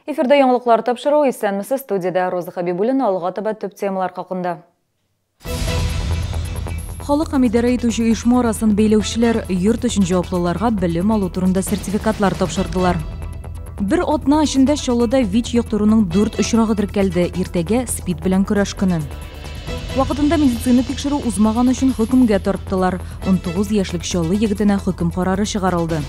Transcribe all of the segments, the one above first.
Эфирда яңалыклар тапшыру исәнмесез, студияда Роза Хабибуллина алга таба төп темалар хакында. Халык амидары итүче оешма арасын бәйләүчеләр йорт өчен җаваплыларга белем алу турында сертификатлар тапшырдылар. Бер атна эчендә Чаллыда ВИЧ йоктыруның 4 очрагы теркәлде. Иртәгә СПИД белән көрәш көне. Вакытында медицина тикшерү узмаган өчен хөкемгә тарттылар. 19 яшьлек Чаллы егетенә хөкем карары чыгарылды.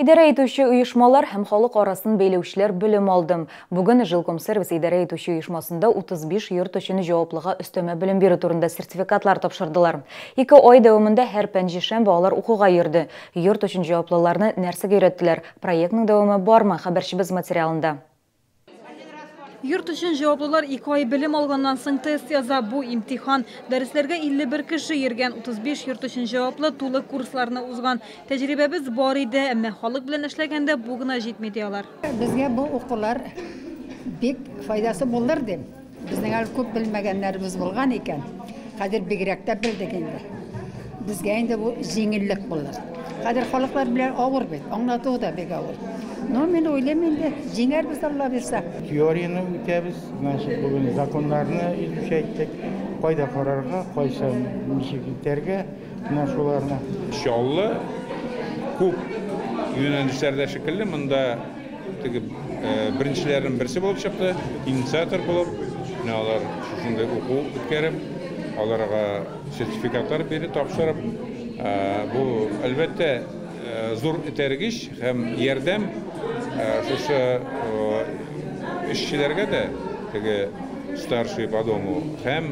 Идарә итүче оешмалар һәм халык арасын бәйләүчеләр белем алды. Бүген Жилкомсервис идарә итүче оешмасында 35 йорт өчен җаваплыга өстәмә белем бирү турында сертификатлар тапшырдылар. 2 ай дәвамында һәр пәнҗешәмбе алар укуга йөрде. Йорт өчен җаваплыларны нәрсәгә өйрәттеләр? Проектның дәвамы бармы? Хәбәрчебез материалында. Йорт өчен җаваплылар 2 ай белем алганнан соң тест яза. Бу имтихан. Дәресләргә 51 кеше йөргән, 35 йорт өчен җаваплы тулы курсларны узган. Тәҗрибәбез бар иде, әмма халык белән эшләгәндә бу гына җитми диялар. Безгә бу укулар бик файдасы булыр дип. Безнең әле күп белмәгәннәребез булган икән. Хәзер бигрәк тә белдек инде. Безгә инде бу җиңеллек булыр. Хәзер халыклар белән авыр бит, аңлату да бик авыр. Но мен уйлыйм инде, җиңәрбез Алла бирсә. Теорияны үтәбез, значит, бүген законнарны изучайттык, кайда карарга, кайсы ничек итәргә, менә шуларны. Чаллы күп юнәлешләрдә шикелле, монда беренчеләрнең берсе булып чыкты, инициатор булып, менә алар шушындай уку үткәреп, аларга сертификатлар биреп тапшырып, бу әлбәттә зур этәргеч һәм ярдәм шушы эшчеләргә дә, теге старший по дому, һәм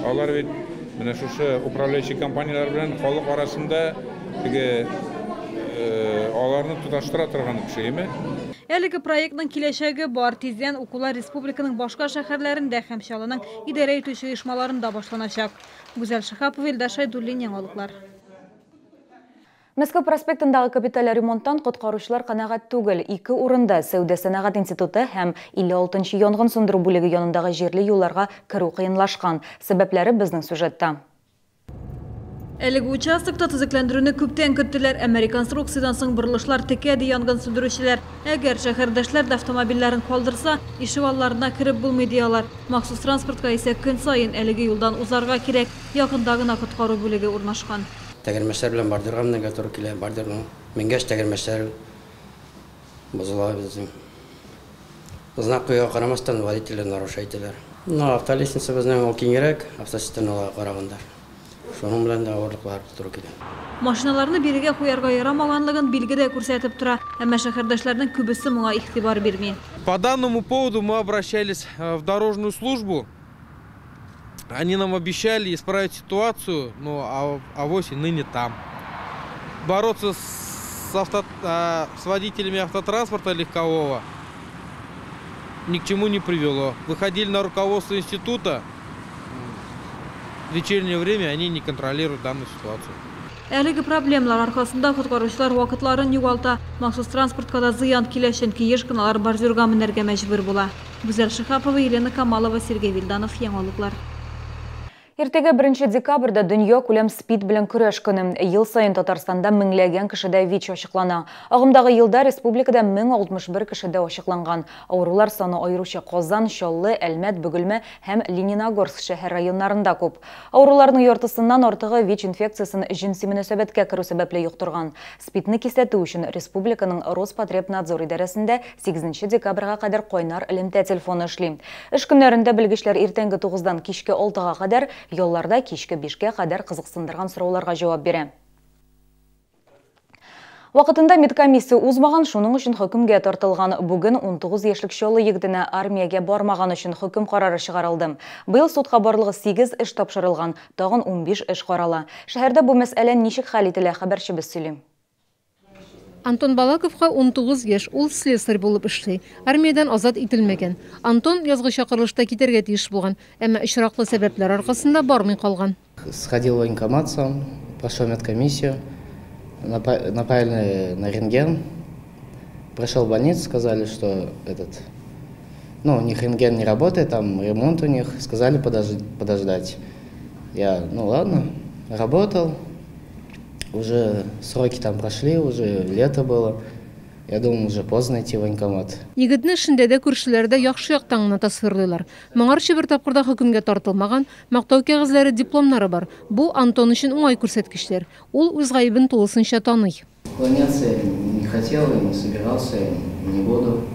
алар бит менә шушы управляющий компаниялар белән халык арасында теге аларны тоташтыра торган кешеме. Әлеге проектның киләчәге бар. Тиздән укулар республиканың башка шәһәрләрендә һәм Чаллының идарә итүче оешмаларында башланачак. Гүзәл Шихапова, Илдар Шайдуллин, яңалыклар. Мәскәү проспектындагы капиталь ремонттан коткаручылар канәгать түгел. 2 урында Сәүдә сәнәгать институты һәм 56-нчы янгын сундыру бүлеге янындагы җирле юлларга керү кыенлашкан. Сәбәпләре безнең сюжетта. Әлеге участокта төзекләндерүне күптән көттеләр. Реконструкциядан соң борылышлар текәде янгын сөндерүчеләр. Әгәр шәһәрдәшләр дә автомобильләрен калдырса, ишегалларына кереп булмый диялар. Махсус транспортка исә көн саен әлеге юлдан узарга кирәк. Якында гына коткару бүлеге урнашкан. Тәгәрмәчләр белән бардырга менә туры килә, бардырның. Менгәш тәгәрмәчләр бозыла безнең. Знак куя карамастан водительләр нарушаителәр. Ну, автолестница безнең ул киңрәк, автосистемага караганда. Шуның белән дә авырлыклар туры килә. Машиналарны бирегә куярга ярамаганлыгын билгедә күрсәтеп тора, әмма шәһәрдәшләрнең күбесе моңа игътибар бирми. По данному поводу мы обращались в дорожную службу. Они нам обещали исправить ситуацию, но авось и ныне там. Бороться с водителями автотранспорта легкового ни к чему не привело. Выходили на руководство института. В вечернее время они не контролируют данную ситуацию. Әлеге проблемалар аркасында коткаручылар вакытларын югалта. Махсус транспортка да зыян килә, чөнки еш кыналар бордюрга менәргә мәҗбүр була. Гүзәл Шихапова, Елена Камалова, Сергей Вильданов, яңалыклар. Иртәгә 1 декабрьдә дөнья күләм СПИД белән көрәш көне. Ел саен Татарстанда меңләгән кешедә ВИЧ ачыклана. Агымдагы елда республикада 1061 кешедә ачыкланган. Авырулар саны аеруча Казан, Чаллы, Әлмәт, Бөгелмә һәм Лениногорск шәһәр районнарында күп. Авыруларның яртысыннан артыгы ВИЧ инфекциясын җинси мөнәсәбәткә керү сәбәпле юктырган. СПИДны кисәтү өчен республиканың Роспотребнадзор идарәсендә 8 декабрьгә кадәр кайнар элемтә телефоны эшли. Эш көннәрендә белгечләр иртәнге 9-дан кичке 6-га кадәр, yollarda кичке 5-ке кадәр кызыксындырган сорауларга җавап бирә. Вакытында медкомиссия узмаган, шуның өчен хөкемгә тартылган. Бүген 19 яшьлек Чаллы егетенә армиягә бармаган өчен хөкем карары чыгарылды. Быел судка барлыгы 8 эш тапшырылган, тагын 15 эш карала. Шәһәрдә бу мәсьәлә ничек хәл ителә, хәбәрчебез сөйли. Антон Балаковка 19 яшь, ул слесарь булып эшли. Армиядан азат ителмәгән. Антон язгы чакырылышта китәргә тиеш булган, әмма очраклы сәбәпләр аркасында бармый калган. Сходил в военкомат сам, пошел в медкомиссию, направили на рентген, прошел в больницу, сказали, что у них рентген не работает, там ремонт у них, сказали подождать. Я, ладно, работал, Уже сроки там прошли, уже лето было. Я думаю, уже поздно идти в военкомат. Егетне шендәдә күршеләрдә яхшы яктан гына тасвирлыйлар. Моңарчы бер тапкырда хөкемгә тартылмаган, мактау кәгазьләре, дипломнары бар. Бу Антон өчен уңай күрсәткечләр. Ул үз гаебен тулысынча таный. Уклоняться не хотел, не собирался, не буду.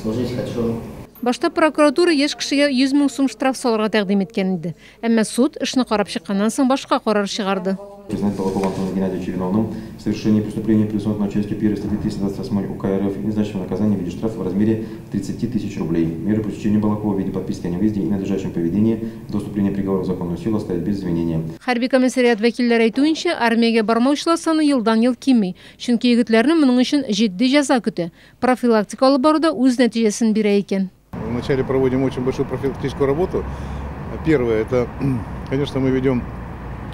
Служить хочу. Башта прокуратура яшь кешегә 100 000 сум штраф салырга тәкъдим иткән иде. Әмма суд эшне карап чыкканнан соң башка карар чыгарды. Признать Балакова Антона Геннадьевича виновным в совершении преступления, предусмотренного частью 1 статьи 328 УК РФ, и назначить наказание в виде штрафа в размере 30 000 рублей. Меры пресечения Балакова в виде подписки о невыезде и надлежащем поведении до вступления приговора в законную силу оставить без изменения. Хәрби комиссариат вәкилләре әйтүенчә, армиягә бармаучылар саны елдан-ел кими. Чөнки егетләрне моның өчен җитди җәза көтә. Профилактика алып баруда үз нәтиҗәсен бирә икән. Вначале проводим очень большую профилактическую работу. Первое, это, конечно, мы ведем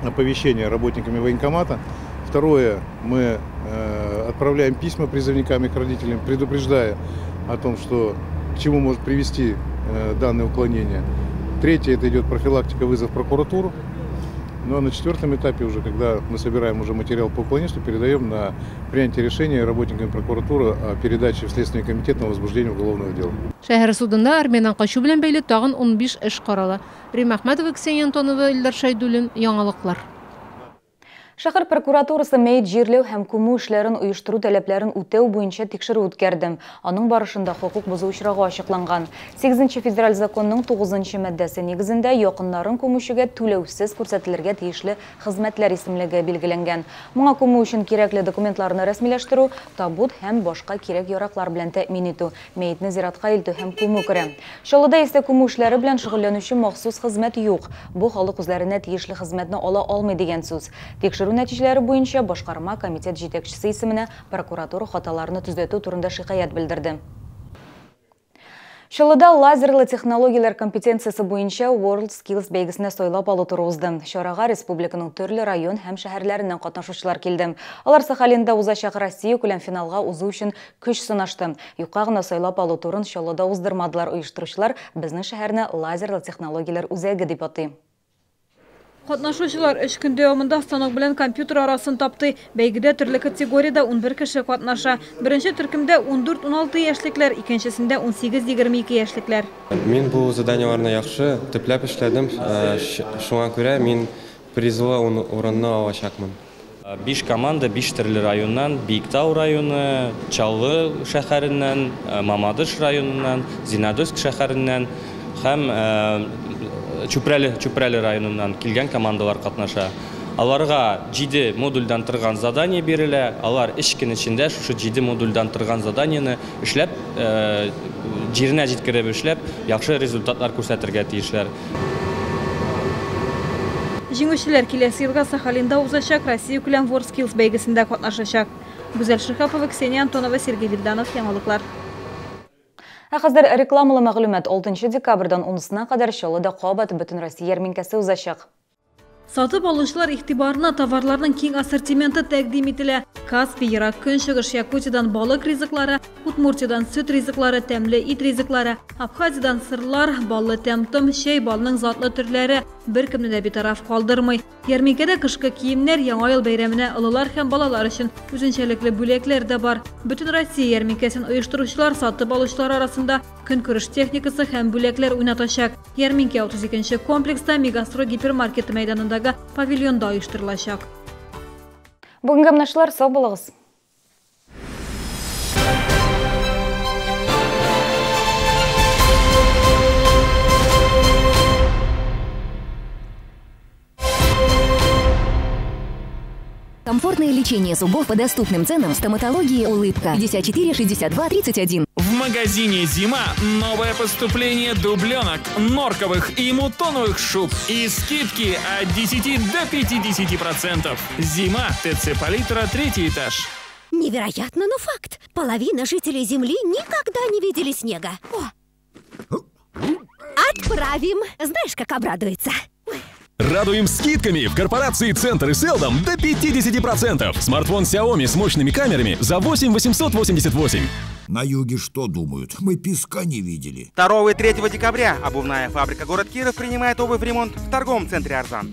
оповещение работниками военкомата. Второе, мы отправляем письма призывникам и их родителям, предупреждая о том, что к чему может привести данное уклонение. Третье, это идет профилактика, вызов в прокуратуру. Ну а на 4-м этапе уже, когда мы собираем уже материал по уклонению, передаем на принятие решения работникам прокуратуры о передаче в Следственный комитет на возбуждение уголовного дела. Шәһәр судында армиянан качу белән бәйле тагын 15 эш карала. Рим Әхмәтова, Ксения Антонова, Илдар Шайдуллин, яңалыклар. Шәһәр прокуратурасы мәйет җирләү һәм күмү эшләрен оештыру таләпләрен үтәү буенча тикшерү үткәрде. Аның барышында хукук бозу очрагы ачыкланган. 8-нче федераль законның 9-нчы маддәсе нигезендә якыннарын күмүчегә түләүсез күрсәтелергә тиешле хезмәтләр исемлеге билгеләнгән. Моңа күмү өчен кирәкле документларны рәсмиләштерү, табут һәм башка кирәк яраклар белән тәэмин итү, мәетне зиратка илтү һәм күмү керә. Чаллыда исә күмү эшләре белән шөгыльләнүче махсус хезмәт юк. Бу халык үзләренә тиешле хезмәтне ала алмый дигән сүз. Тикшерү нәтиҗәләре буенча башкарма комитет җитәкчесе исеменә прокуратура хаталарны төзәтү турында шикаят белдерде. Чаллыда лазерлы технологиялар компетенциясе буенча World Skills бәйгесенә сайлап алу туры узды. Чарага республиканың төрле район һәм шәһәрләреннән катнашучылар килде. Алар Сахалинда узачак Россия күләм финалга узу өчен көч сынашты. Юкка гына сайлап алу турын Чаллыда уздырмадылар. Оештыручылар безнең шәһәрне лазерлы технологиялар үзәге дип атый. Катнашучылар 3 көн дәвамында станок белән компьютер арасын тапты. Бәйгедә төрле категорияда 11 кеше катнаша. Беренче төркемдә 14-16 яшьлекләр, икенчесендә 18-22 яшьлекләр. Мин бу заданиеларны яхшы төпләп эшләдем. Шуңа күрә мин призлы урынны алачакмын. 5 команда 5 төрле районнан, Биектау районы, Чаллы шәһәреннән, Мамадыш районыннан, Зинадовск шәһәреннән һәм Чупрәле районыннан килгән командалар катнаша. Аларга 7 модульдан торган задание бирелә. Алар 3 көн эчендә шушы 7 модульдан торган заданиены эшләп, җиренә җиткереп эшләп, яхшы результатлар күрсәтергә тиешләр. Җиңүчеләр киләсе елга Сахалинда узачак Россия күләм World Skills бәйгесендә катнашачак. Гүзәл Шихапова, Ксения Антонова, Сергей Вильданов, яңалыклар. Хәзер рекламалы мәгълүмат 6 декабрьдан 10-сына кадәр Чаллыда кабат бөтен Россия ярминкәсе узачак. Сатып алучылар игътибарына товарларның киң ассортименты тәкъдим ителә. Каспий, Ерак Көнчыгыш, Якутиядан балык ризыклары, Удмуртиядан сөт ризыклары, тәмле ит ризыклары, Абхазиядан сырлар, баллы тәм-том, чәй балының затлы төрләре беркемне дә битараф калдырмый. Ярминкәдә кышкы киемнәр, яңа ел бәйрәменә олылар һәм балалар өчен үзенчәлекле бүләкләр дә бар. Бөтен Россия ярминкәсен оештыручылар сатып алучылар арасында көнкүреш техникасы һәм бүләкләр уйнатачак. Ярминкә 32-нче комплекста Мегастро гипермаркеты мәйданындагы павильонда оештырылачак. Бүгенге менәшләр, сау булыгыз. Комфортное лечение зубов по доступным ценам. Стоматологии «Улыбка». 54 62 31. В магазине «Зима» новое поступление дубленок, норковых и мутоновых шуб и скидки от 10 до 50%. «Зима», ТЦ Палитра, 3-й этаж. Невероятно, но факт. Половина жителей Земли никогда не видели снега. О! Отправим. Знаешь, как обрадуется. Радуем скидками в корпорации «Центр» и «Селдом» до 50%. Смартфон Xiaomi с мощными камерами за 8888. На юге что думают? Мы песка не видели. 2 и 3 декабря обувная фабрика «Город Киров» принимает обувь в ремонт в торговом центре «Арзан».